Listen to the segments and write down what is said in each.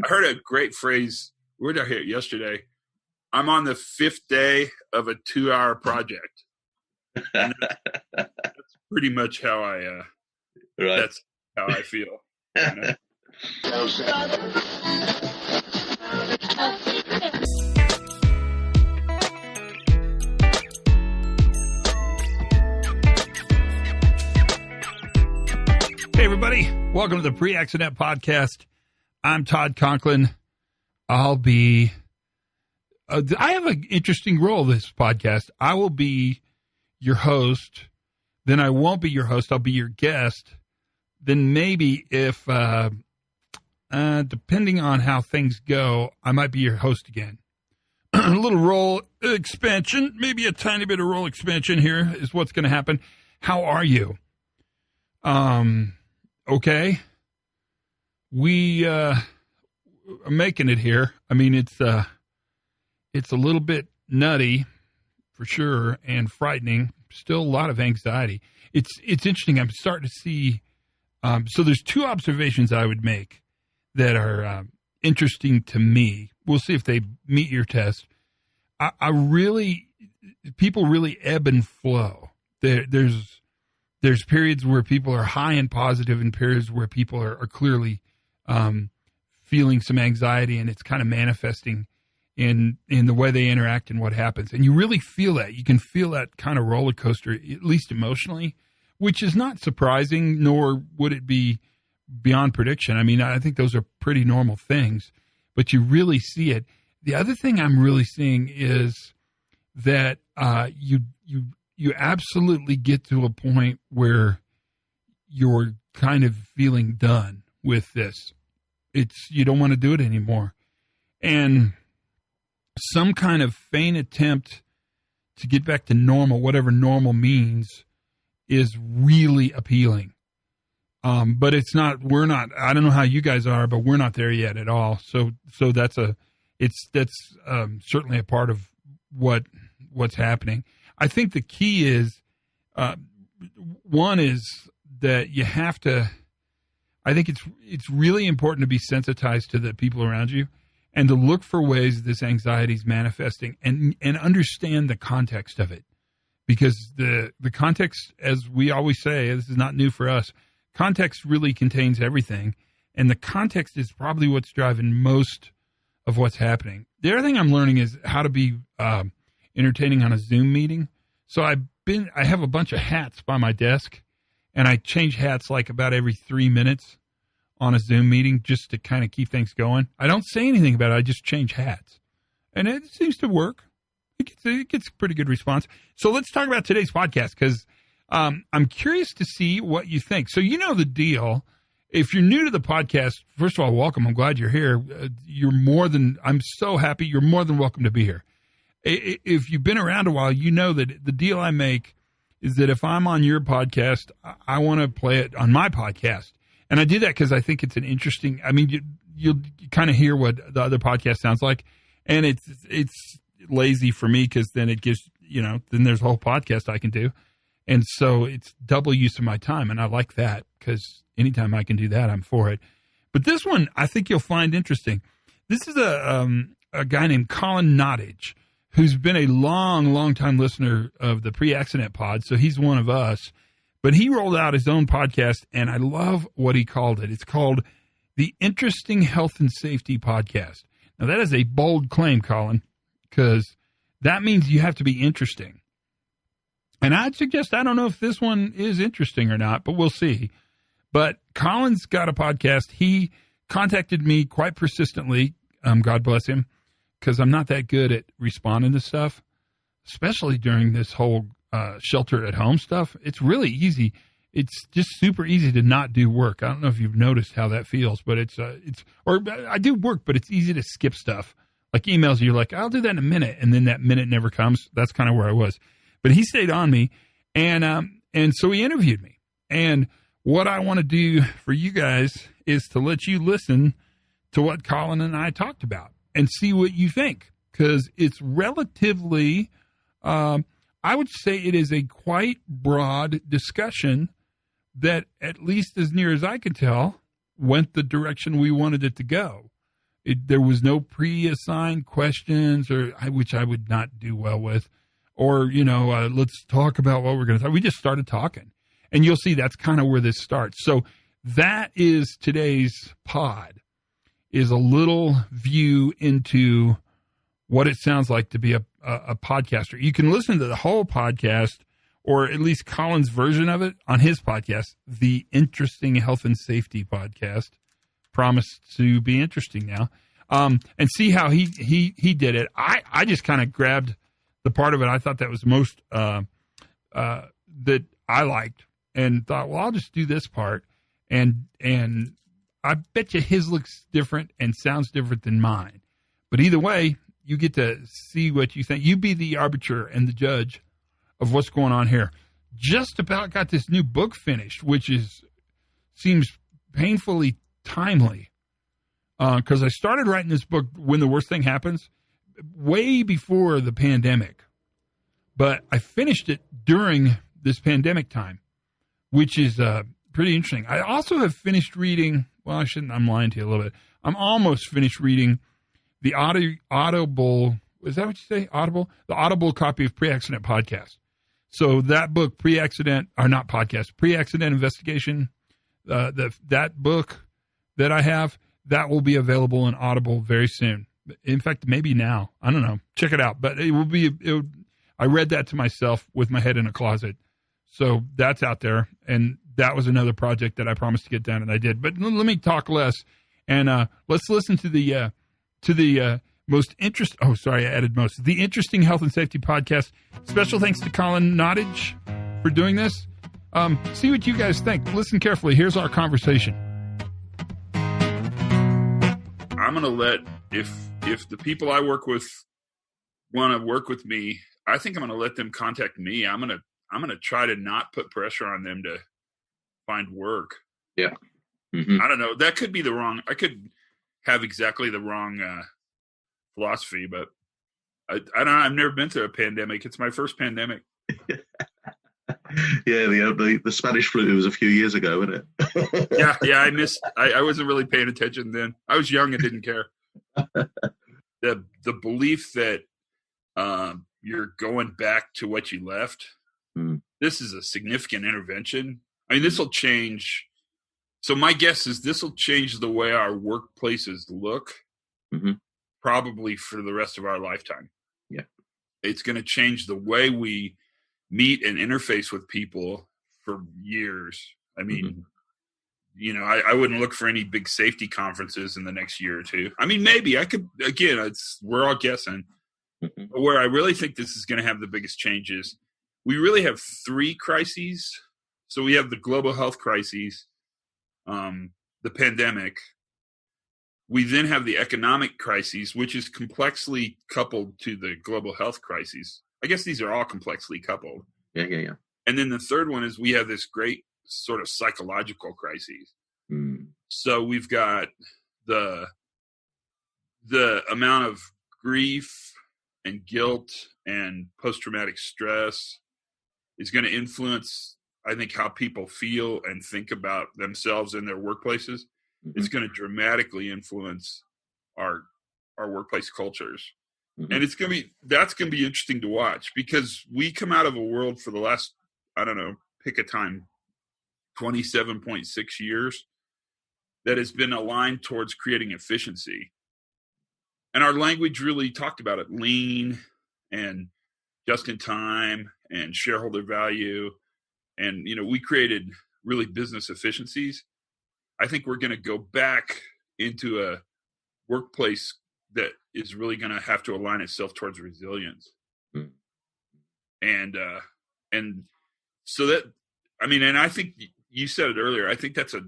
I heard a great phrase. Where did I hear it yesterday? I'm on the 5th day of a 2-hour project. And that's pretty much how I. Right. That's how I feel. You know? Hey, everybody. Welcome to the Pre-Accident Podcast. I'm Todd Conklin. I'll be... I have an interesting role this podcast. I will be your host. Then I won't be your host. I'll be your guest. Then maybe if, depending on how things go, I might be your host again. A little role expansion, maybe a tiny bit of role expansion here is what's going to happen. How are you? Okay. We are making it here. I mean, it's a little bit nutty for sure and frightening. Still a lot of anxiety. It's interesting. I'm starting to see. So there's 2 observations I would make that are interesting to me. We'll see if they meet your test. People really ebb and flow. There's periods where people are high and positive and periods where people are clearly feeling some anxiety, and it's kind of manifesting in the way they interact and what happens. And you really feel that. You can feel that kind of roller coaster, at least emotionally, which is not surprising, nor would it be beyond prediction. I mean, I think those are pretty normal things, but you really see it. The other thing I'm really seeing is that you absolutely get to a point where you're kind of feeling done with this. You don't want to do it anymore. And some kind of faint attempt to get back to normal, whatever normal means, is really appealing. But I don't know how you guys are, but we're not there yet at all. So that's certainly a part of what's happening. I think the key is, one is that you have to, I think it's really important to be sensitized to the people around you and to look for ways this anxiety is manifesting and understand the context of it. Because the context, as we always say, this is not new for us, context really contains everything. And the context is probably what's driving most of what's happening. The other thing I'm learning is how to be entertaining on a Zoom meeting. So I have a bunch of hats by my desk, and I change hats like about every 3 minutes on a Zoom meeting just to kind of keep things going. I don't say anything about it. I just change hats. And it seems to work. It gets a pretty good response. So let's talk about today's podcast because I'm curious to see what you think. So you know the deal. If you're new to the podcast, first of all, welcome. I'm glad you're here. I'm so happy. You're more than welcome to be here. If you've been around a while, you know that the deal I make is that if I'm on your podcast, I want to play it on my podcast. And I do that because I think it's an interesting, I mean, you'll kind of hear what the other podcast sounds like. And it's lazy for me because then it gives, then there's a whole podcast I can do. And so it's double use of my time. And I like that because anytime I can do that, I'm for it. But this one, I think you'll find interesting. This is a guy named Colin Nottage, who's been a long time listener of the Pre-Accident Pod. So he's one of us. But he rolled out his own podcast, and I love what he called it. It's called the Interesting Health and Safety Podcast. Now, that is a bold claim, Colin, because that means you have to be interesting. And I'd suggest, I don't know if this one is interesting or not, but we'll see. But Colin's got a podcast. He contacted me quite persistently, God bless him, because I'm not that good at responding to stuff, especially during this whole shelter at home stuff. It's really easy. It's just super easy to not do work. I don't know if you've noticed how that feels, but or I do work, but it's easy to skip stuff. Like emails, you're like, I'll do that in a minute. And then that minute never comes. That's kind of where I was. But he stayed on me. And so he interviewed me. And what I want to do for you guys is to let you listen to what Colin and I talked about and see what you think. Because it's relatively, I would say it is a quite broad discussion that, at least as near as I could tell, went the direction we wanted it to go. There was no pre-assigned questions, which I would not do well with, or let's talk about what we're going to talk. We just started talking, and you'll see that's kind of where this starts. So that is today's pod, is a little view into what it sounds like to be a podcaster. You can listen to the whole podcast, or at least Colin's version of it, on his podcast, the Interesting Health and Safety Podcast. Promised to be interesting now, and see how he did it. I just kind of grabbed the part of it I thought that was most that I liked, and thought, well, I'll just do this part, and I bet you his looks different and sounds different than mine. But either way, you get to see what you think. You be the arbiter and the judge of what's going on here. Just about got this new book finished, which seems painfully timely, because I started writing this book when the worst thing happens, way before the pandemic, but I finished it during this pandemic time, which is pretty interesting. I also have finished reading, well, I'm lying to you a little bit. I'm almost finished reading the Audible, is that what you say? Audible? The Audible copy of Pre-Accident Podcast. So that book, Pre-Accident Investigation, that book that I have, that will be available in Audible very soon. In fact, maybe now. I don't know. Check it out. But I read that to myself with my head in a closet. So that's out there. And that was another project that I promised to get done, and I did. But let me talk less. And let's listen to the most interesting. Oh, sorry, I added most. The Interesting Health and Safety Podcast. Special thanks to Colin Nottage for doing this. See what you guys think. Listen carefully. Here's our conversation. I'm going to let, if the people I work with want to work with me, I think I'm going to let them contact me. I'm going to try to not put pressure on them to find work. Yeah. Mm-hmm. I don't know. That could be I could have exactly the wrong philosophy, but I don't know. I've never been through a pandemic. It's my first pandemic. Yeah, the Spanish flu was a few years ago, wasn't it? Yeah. I wasn't really paying attention then. I was young and didn't care. The belief that you're going back to what you left. This is a significant intervention. I mean, this will change. So my guess is this will change the way our workplaces look, probably for the rest of our lifetime. Yeah, it's going to change the way we meet and interface with people for years. I mean, I wouldn't look for any big safety conferences in the next year or two. I mean, maybe I could, again, we're all guessing. But where I really think this is going to have the biggest changes, we really have three crises. So we have the global health crises, the pandemic. We then have the economic crises, which is complexly coupled to the global health crises. I guess these are all complexly coupled. Yeah. And then the third one is we have this great sort of psychological crises. So we've got the amount of grief and guilt and post-traumatic stress is going to influence, I think, how people feel and think about themselves in their workplaces. It's going to dramatically influence our workplace cultures. And that's going to be interesting to watch, because we come out of a world for the last, I don't know, pick a time, 27.6 years that has been aligned towards creating efficiency. And our language really talked about it, lean and just in time and shareholder value. And, we created really business efficiencies. I think we're going to go back into a workplace that is really going to have to align itself towards resilience. And so that, I mean, and I think you said it earlier, I think that's a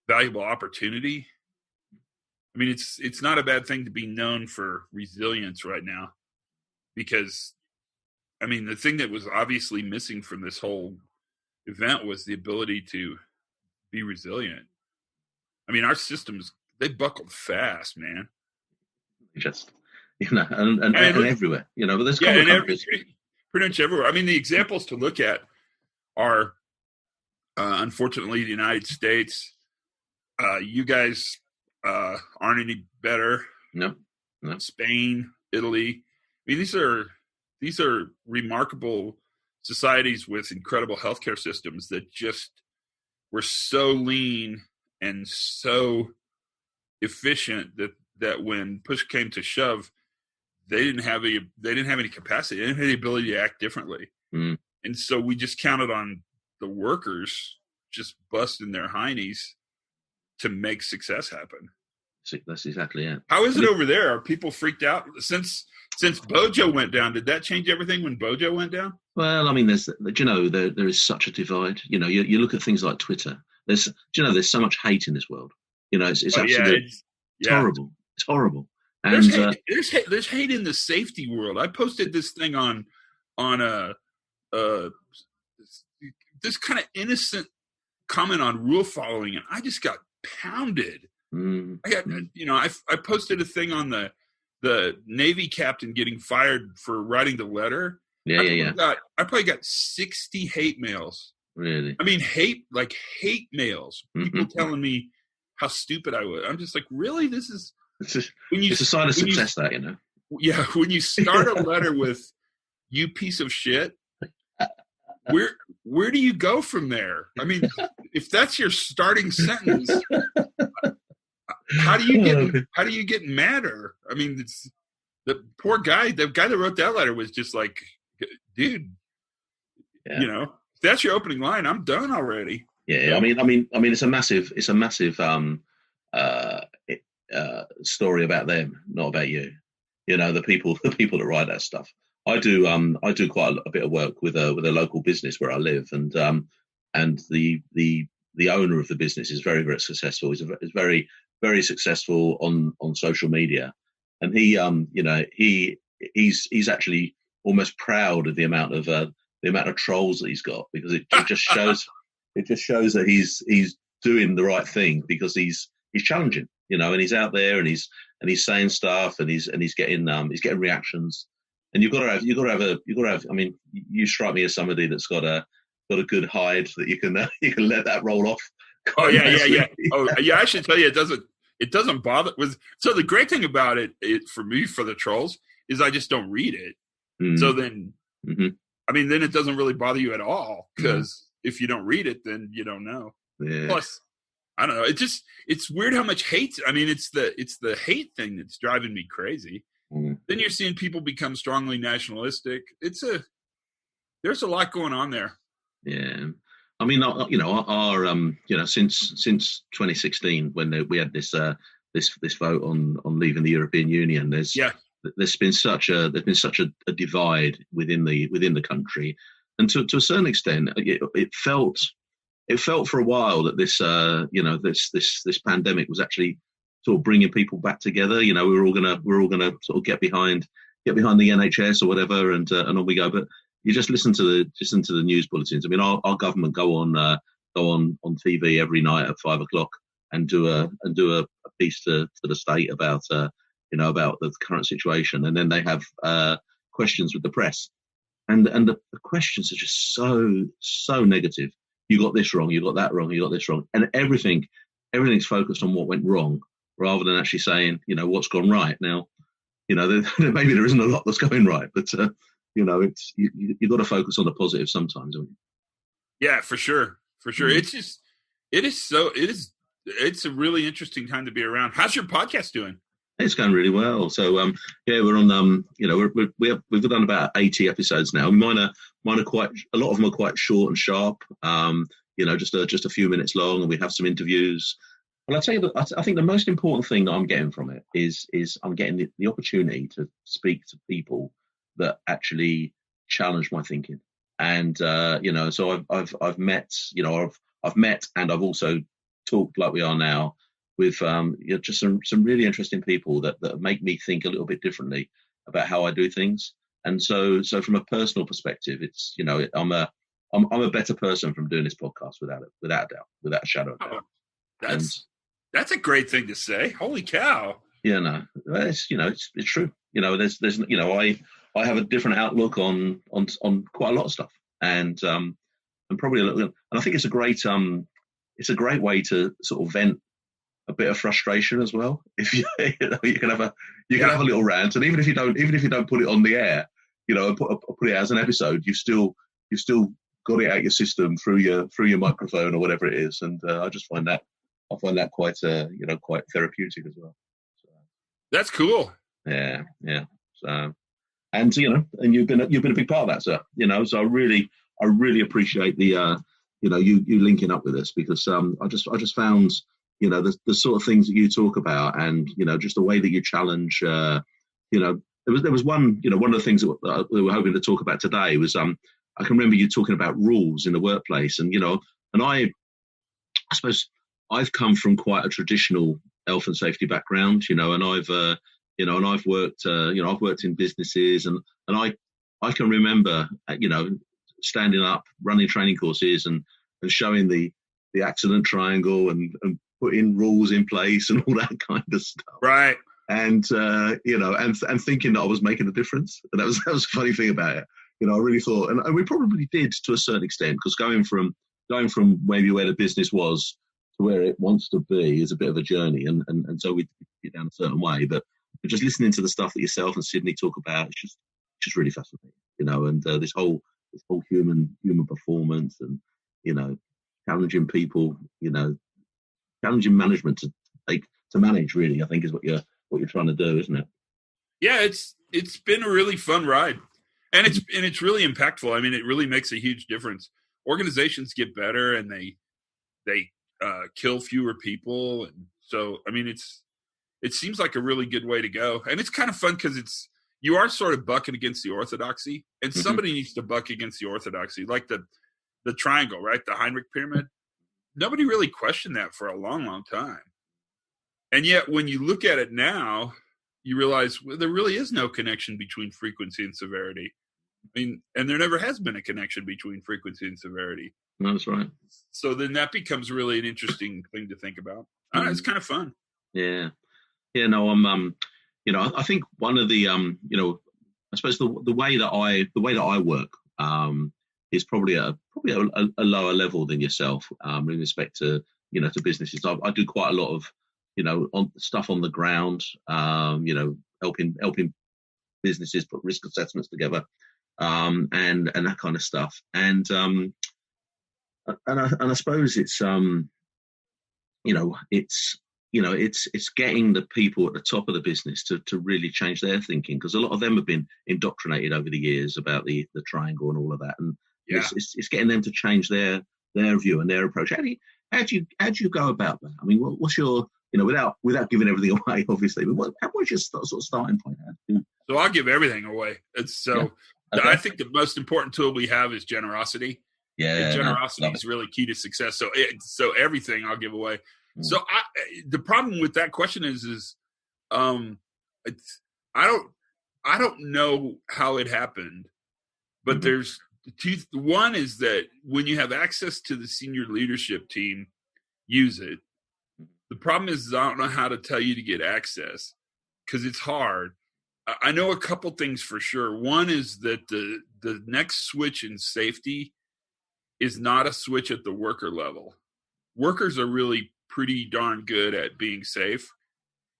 valuable opportunity. I mean, it's not a bad thing to be known for resilience right now, because, I mean, the thing that was obviously missing from this whole event was the ability to be resilient. I mean, our systems, they buckled fast, man. Just, and everywhere, but there's countries. Pretty much everywhere. I mean, the examples to look at are, unfortunately, the United States. You guys aren't any better. No. Spain, Italy. I mean, these are remarkable societies with incredible healthcare systems that just were so lean and so efficient that when push came to shove, they didn't have any capacity. They didn't have the ability to act differently. Mm. And so we just counted on the workers just busting their heinies to make success happen. That's exactly it. How is it over there? Are people freaked out since Bojo went down? Did that change everything when Bojo went down? Well, I mean, there is such a divide. You look at things like Twitter. There's so much hate in this world. It's absolutely horrible. It's horrible. And there's hate in the safety world. I posted this thing on this kind of innocent comment on rule following, and I just got pounded. I got, I posted a thing on the Navy captain getting fired for writing the letter. I probably got 60 hate mails. Really? I mean, hate mails. People telling me how stupid I was. I'm just like, really? It's a sign of success, Yeah, when you start a letter with "you piece of shit," where do you go from there? I mean, if that's your starting sentence, how do you get madder? I mean, it's the poor guy. The guy that wrote that letter was just like, dude, if that's your opening line, I'm done already. Yeah, I mean, it's a massive story about them, not about you. The people that write that stuff. I do quite a bit of work with a local business where I live, and the owner of the business is very, very successful. He's very, very successful on social media, and he's actually almost proud of the amount of trolls that he's got, because it just shows that he's doing the right thing, because he's challenging, and he's out there and he's saying stuff, and he's getting reactions, and you've got to have. I mean, you strike me as somebody that's got a good hide that you can let that roll off. Oh yeah. Oh yeah, I should tell you, it doesn't bother. So the great thing about it for me, for the trolls, is I just don't read it. So then, I mean, then it doesn't really bother you at all, because if you don't read it, then you don't know. Yeah. Plus, I don't know. It's weird how much hate. I mean, it's the hate thing that's driving me crazy. Then you're seeing people become strongly nationalistic. There's a lot going on there. Yeah. I mean, our since 2016, when we had this vote on leaving the European Union, there's been such a divide within the country, and to a certain extent, it felt for a while that this pandemic was actually sort of bringing people back together. We were all gonna sort of get behind the NHS or whatever, and on we go. But you just listen to the news bulletins. I mean, our government go on TV every night at 5:00 and do a piece to the state about about the current situation, and then they have questions with the press, and the questions are just so negative. You got this wrong, you got that wrong, you got this wrong, and everything's focused on what went wrong, rather than actually saying what's gone right. Now, maybe there isn't a lot that's going right, but it's you've got to focus on the positive sometimes, haven't you? Yeah, for sure. It's a really interesting time to be around. How's your podcast doing? It's going really well. So we're on we've done about 80 episodes now. Mine are quite, a lot of them are quite short and sharp. Just a few minutes long, and we have some interviews. Well, I'll tell you that I think the most important thing that I'm getting from it is I'm getting the opportunity to speak to people that actually challenge my thinking. And so I've met and I've also talked like we are now with just some really interesting people that make me think a little bit differently about how I do things. And so from a personal perspective, it's I'm a better person from doing this podcast without a doubt, without a shadow of doubt. That's a great thing to say. Holy cow! Yeah, no, it's it's true. There's I have a different outlook on quite a lot of stuff, and probably a little. And I think it's a great way to sort of vent a bit of frustration as well. If you, you can have a little rant, and even if you don't put it on the air, and put it as an episode, you've still got it out your system through your microphone or whatever it is, and I find that quite quite therapeutic as well. So, that's cool. Yeah. So, and you've been a big part of that, sir. So I really appreciate the you linking up with us, because I just found the sort of things that you talk about, and just the way that you challenge. There was one one of the things that we were hoping to talk about today was I can remember you talking about rules in the workplace, and I suppose I've come from quite a traditional health and safety background, and I've worked I've worked in businesses, and I can remember standing up, running training courses, and showing the accident triangle, and putting rules in place and all that kind of stuff. Right. And and thinking that I was making a difference, and that was a funny thing about it. I really thought, and we probably did to a certain extent, because going from maybe where the business was to where it wants to be is a bit of a journey, and so we get down a certain way. But just listening to the stuff that yourself and Sydney talk about, it's just really fascinating, and this whole human performance, and challenging people, challenging management to manage, really, I think is what you're trying to do, isn't it? Yeah, it's been a really fun ride, and it's really impactful. I mean, it really makes a huge difference. Organizations get better, and they kill fewer people, and so I mean, it seems like a really good way to go, and it's kind of fun because you are sort of bucking against the orthodoxy, and somebody needs to buck against the orthodoxy, like the triangle, right? The Heinrich pyramid. Nobody really questioned that for a long, long time. And yet when you look at it now, you realize there really is no connection between frequency and severity. I mean, and there never has been a connection between frequency and severity. That's right. So then that becomes really an interesting thing to think about. It's kind of fun. Yeah. No, I'm I think one of the I suppose the way that I work is probably a lower level than yourself in respect to to businesses. I do quite a lot of on stuff on the ground, helping businesses put risk assessments together, and that kind of stuff. And I suppose it's it's getting the people at the top of the business to really change their thinking, because a lot of them have been indoctrinated over the years about the triangle and all of that, and it's getting them to change their view and their approach. How do you go about that? I mean, what's your without giving everything away, obviously, but what's your sort of starting point? So I'll give everything away. I think the most important tool we have is generosity. Yeah, and generosity is really key to success. So everything I'll give away. So the problem with that question is I don't know how it happened, but there's two. One is that when you have access to the senior leadership team, use it. The problem is I don't know how to tell you to get access, because it's hard. I know a couple things for sure. One is that the next switch in safety is not a switch at the worker level. Workers are really pretty darn good at being safe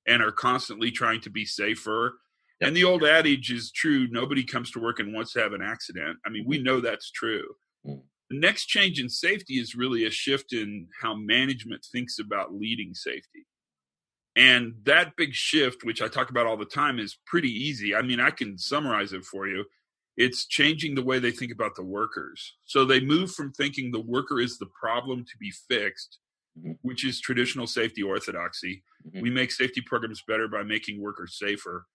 and are constantly trying to be safer. Yep. And the old adage is true. Nobody comes to work and wants to have an accident. I mean, we know that's true. The next change in safety is really a shift in how management thinks about leading safety. And that big shift, which I talk about all the time, is pretty easy. I mean, I can summarize it for you. It's changing the way they think about the workers. So they move from thinking the worker is the problem to be fixed, which is traditional safety orthodoxy. We make safety programs better by making workers safer,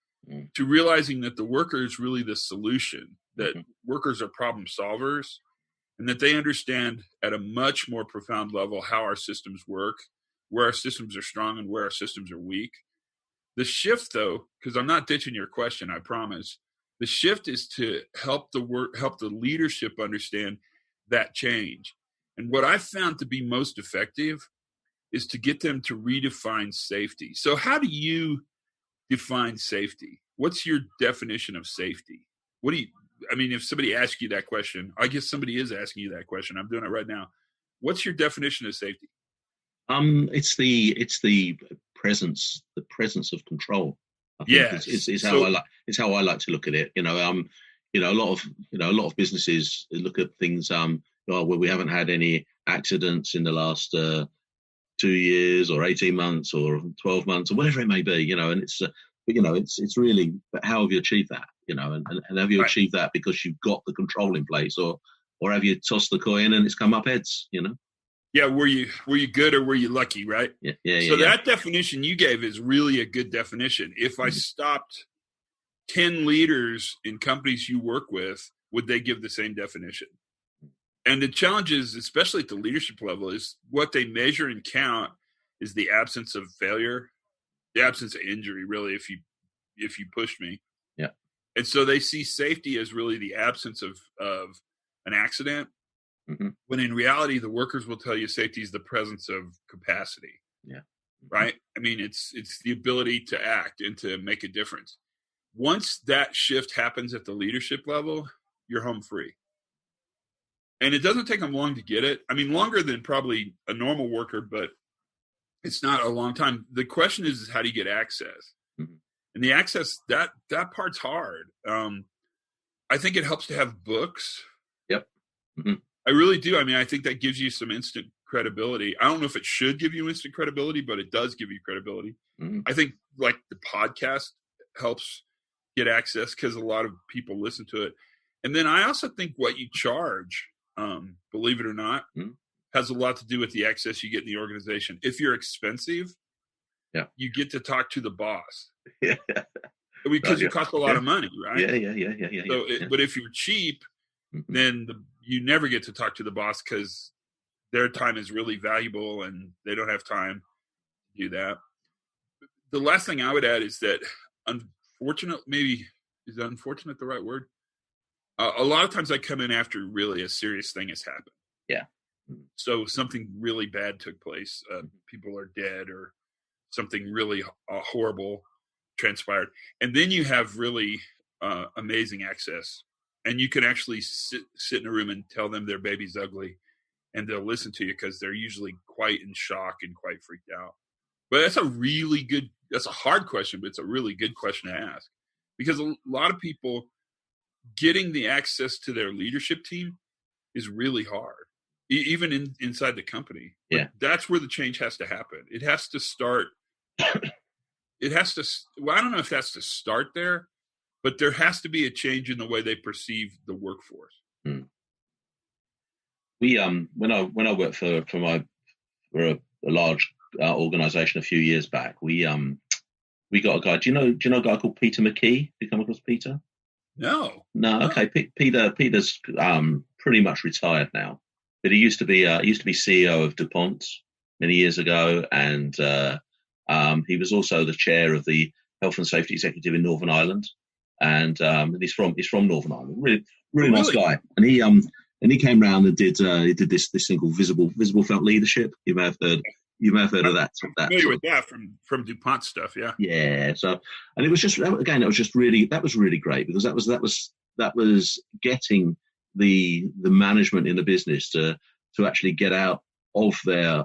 to realizing that the worker is really the solution, that workers are problem solvers, and that they understand at a much more profound level how our systems work, where our systems are strong and where our systems are weak. The shift, though, because I'm not ditching your question, I promise, the shift is to help the leadership understand that change. And what I've found to be most effective is to get them to redefine safety. So how do you define safety? What's your definition of safety? If somebody asks you that question, I guess somebody is asking you that question. I'm doing it right now. What's your definition of safety? It's the presence of control. I think Yes. is how I like to look at it. A lot of businesses look at things. Well, we haven't had any accidents in the last 2 years or 18 months or 12 months or whatever it may be. And it's really. But how have you achieved that? And have you achieved that because you've got the control in place, or have you tossed the coin and it's come up heads? Yeah, were you good or were you lucky, right? Yeah. That definition you gave is really a good definition. If I stopped 10 leaders in companies you work with, would they give the same definition? And the challenge is, especially at the leadership level, is what they measure and count is the absence of failure, the absence of injury, really, if you push me. Yeah. And so they see safety as really the absence of an accident. Mm-hmm. When in reality, the workers will tell you safety is the presence of capacity. Yeah. Right. I mean, it's the ability to act and to make a difference. Once that shift happens at the leadership level, you're home free. And it doesn't take them long to get it. I mean, longer than probably a normal worker, but it's not a long time. The question is how do you get access? Mm-hmm. And the access, that part's hard. I think it helps to have books. Yep. Mm-hmm. I really do. I mean, I think that gives you some instant credibility. I don't know if it should give you instant credibility, but it does give you credibility. Mm-hmm. I think like the podcast helps get access because a lot of people listen to it. And then I also think what you charge, believe it or not, has a lot to do with the access you get in the organization. If you're expensive, you get to talk to the boss. Yeah. Because you cost a lot of money, right? Yeah. So, but if you're cheap, then you never get to talk to the boss because their time is really valuable and they don't have time to do that. The last thing I would add is that is unfortunate the right word? A lot of times I come in after really a serious thing has happened. Yeah. So something really bad took place. People are dead or something really horrible transpired. And then you have really amazing access. And you can actually sit in a room and tell them their baby's ugly. And they'll listen to you because they're usually quite in shock and quite freaked out. But that's a hard question, but it's a really good question to ask. Because a lot of people getting the access to their leadership team is really hard, even inside the company. Yeah. But that's where the change has to happen. It has to start. Well, I don't know if that's to start there, but there has to be a change in the way they perceive the workforce. We when I worked for a large organization a few years back, we got a guy. Do you know a guy called Peter McKee? Have you come across Peter? No. Okay. Peter's pretty much retired now, but he used to be CEO of DuPont many years ago, and he was also the chair of the Health and Safety Executive in Northern Ireland, and he's from Northern Ireland. Really nice guy, and he came round and did this thing called visible felt leadership. You may have heard of that. I'm familiar with that from DuPont stuff, yeah. Yeah. So, and it was just really great because that was getting the management in the business to actually get out of their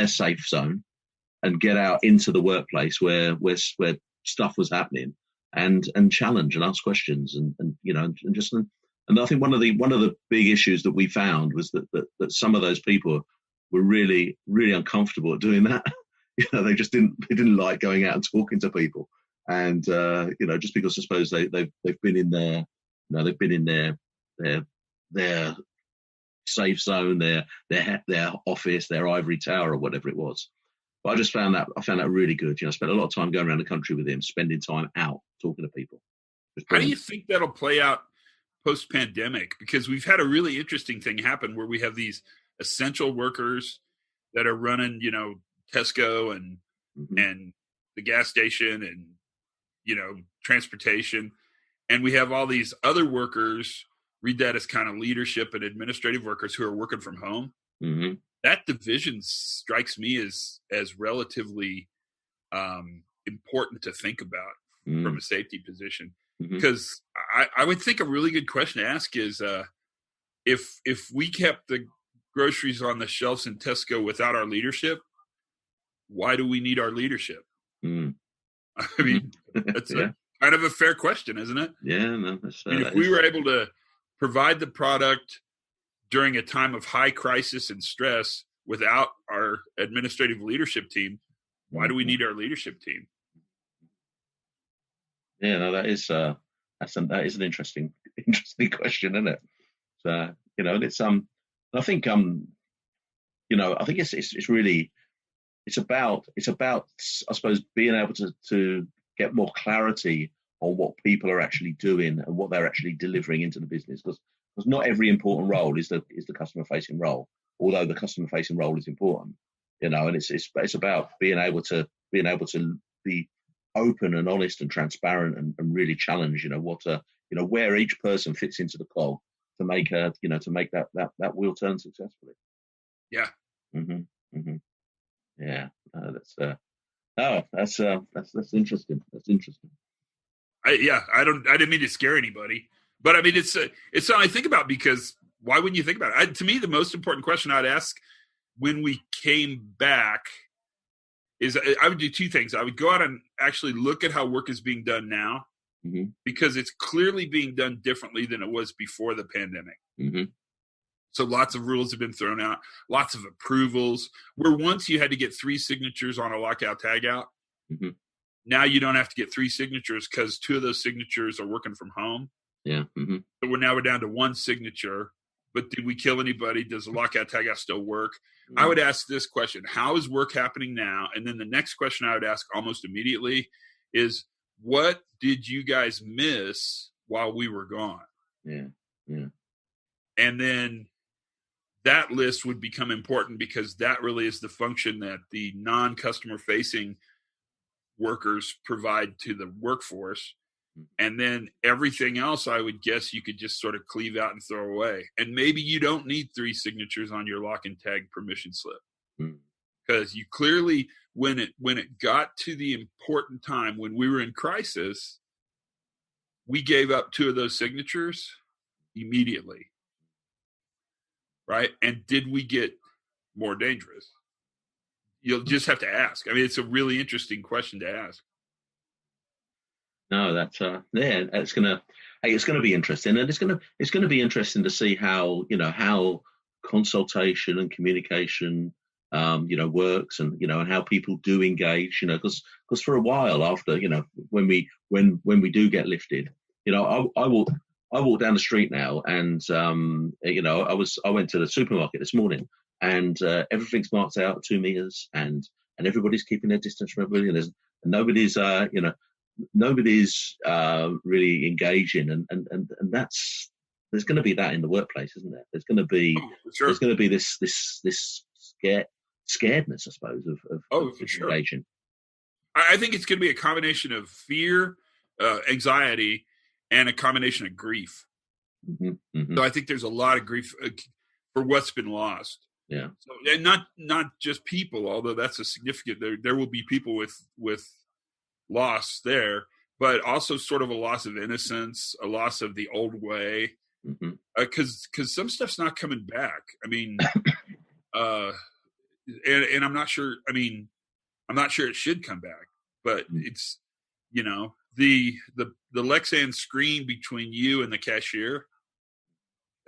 safe zone and get out into the workplace where stuff was happening and challenge and ask questions and I think one of the big issues that we found was that some of those people were really, really uncomfortable at doing that. They just didn't like going out and talking to people, and just because I suppose they've been in their safe zone, their office, their ivory tower, or whatever it was. But I found that really good. I spent a lot of time going around the country with him, spending time out talking to people. How do you think that'll play out post-pandemic? Because we've had a really interesting thing happen where we have these essential workers that are running, Tesco and the gas station and, transportation. And we have all these other workers, read that as kind of leadership and administrative workers who are working from home. Mm-hmm. That division strikes me as relatively important to think about from a safety position. Because I would think a really good question to ask is if we kept the groceries on the shelves in Tesco without our leadership, why do we need our leadership? Mm. I mean, that's Yeah. kind of a fair question, isn't it? Yeah, no, that's, I mean, if we were able to provide the product during a time of high crisis and stress without our administrative leadership team, why do we need our leadership team? Yeah, no, that is an interesting question, isn't it? So, you know, it's I think you know, I think it's really it's about I suppose being able to get more clarity on what people are actually doing and what they're actually delivering into the business, because not every important role is the customer facing role, although the customer facing role is important, you know, and it's about being able to be open and honest and transparent and really challenge, you know, where each person fits into the cog to make that wheel turn successfully. Yeah. Yeah. That's interesting. That's interesting. I didn't mean to scare anybody, but I mean, it's something I think about, because why wouldn't you think about it? To me, the most important question I'd ask when we came back is I would do two things. I would go out and actually look at how work is being done now, because it's clearly being done differently than it was before the pandemic. So lots of rules have been thrown out, lots of approvals, where once you had to get 3 signatures on a lockout tagout. Now you don't have to get 3 signatures because 2 of those signatures are working from home. Yeah. So we're down to 1 signature. But did we kill anybody? Does the lockout tagout still work? I would ask this question: how is work happening now? And then the next question I would ask almost immediately is, what did you guys miss while we were gone? Yeah. And then that list would become important, because that really is the function that the non-customer facing workers provide to the workforce. And then everything else, I would guess you could just sort of cleave out and throw away. And maybe you don't need 3 signatures on your lock and tag permission slip, because you clearly, when it got to the important time, when we were in crisis, we gave up 2 of those signatures immediately. Right? And did we get more dangerous? You'll just have to ask. I mean, it's a really interesting question to ask. No, that's it's gonna be interesting, and it's gonna be interesting to see how consultation and communication works, and and how people do engage, because for a while after, when we do get lifted, I walk down the street now, and I went to the supermarket this morning, and everything's marked out 2 meters, and everybody's keeping their distance from everybody, and nobody's really engaging, and that's, there's going to be that in the workplace, isn't there? There's going to be there's going to be this scaredness, I suppose, of engaging. I think it's going to be a combination of fear, anxiety, and a combination of grief. So I think there's a lot of grief for what's been lost. Yeah. So, and not just people, although that's a significant. There will be people with loss there, but also sort of a loss of innocence, a loss of the old way, because some stuff's not coming back. I mean, and I'm not sure. I mean, I'm not sure it should come back, but it's, the Lexan screen between you and the cashier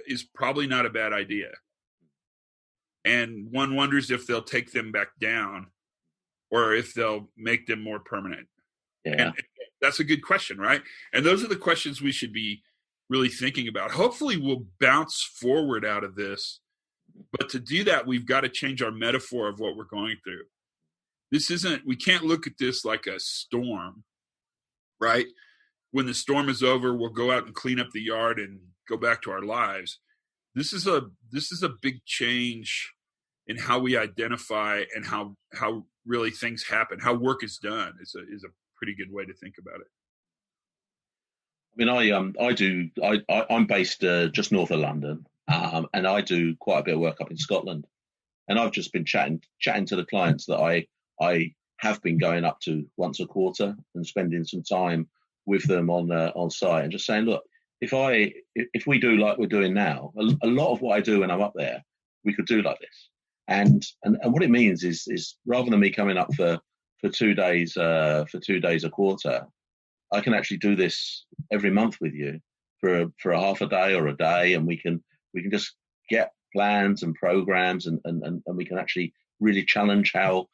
is probably not a bad idea. And one wonders if they'll take them back down, or if they'll make them more permanent. Yeah. And that's a good question, right? And those are the questions we should be really thinking about. Hopefully we'll bounce forward out of this. But to do that, we've got to change our metaphor of what we're going through. We can't look at this like a storm, right? When the storm is over, we'll go out and clean up the yard and go back to our lives. This is a big change in how we identify and how really things happen. How work is done is a pretty good way to think about it. I mean, I'm based just north of London, and I do quite a bit of work up in Scotland. And I've just been chatting to the clients that I have been going up to once a quarter and spending some time with them on site, and just saying, look, if we do like we're doing now, a lot of what I do when I'm up there, we could do like this. And what it means is rather than me coming up for 2 days a quarter, I can actually do this every month with you for a half a day or a day, and we can just get plans and programs, and we can actually really challenge how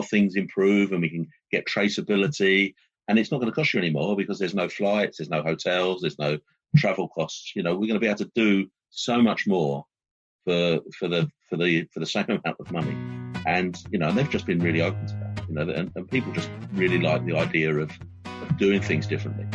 things improve, and we can get traceability, and it's not going to cost you anymore because there's no flights, there's no hotels, there's no travel costs. We're going to be able to do so much more for the same amount of money, and they've just been really open to that, and people just really like the idea of doing things differently.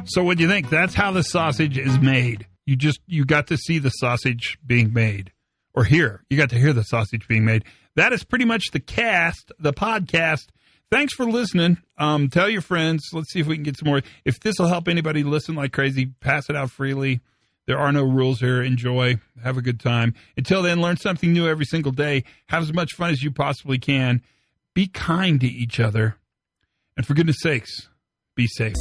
So what do you think? That's how the sausage is made. You got to see the sausage being made, or you got to hear the sausage being made. That is pretty much the podcast. Thanks for listening. Tell your friends. Let's see if we can get some more. If this will help anybody listen like crazy, pass it out freely. There are no rules here. Enjoy. Have a good time. Until then, learn something new every single day. Have as much fun as you possibly can. Be kind to each other. And for goodness sakes, be safe.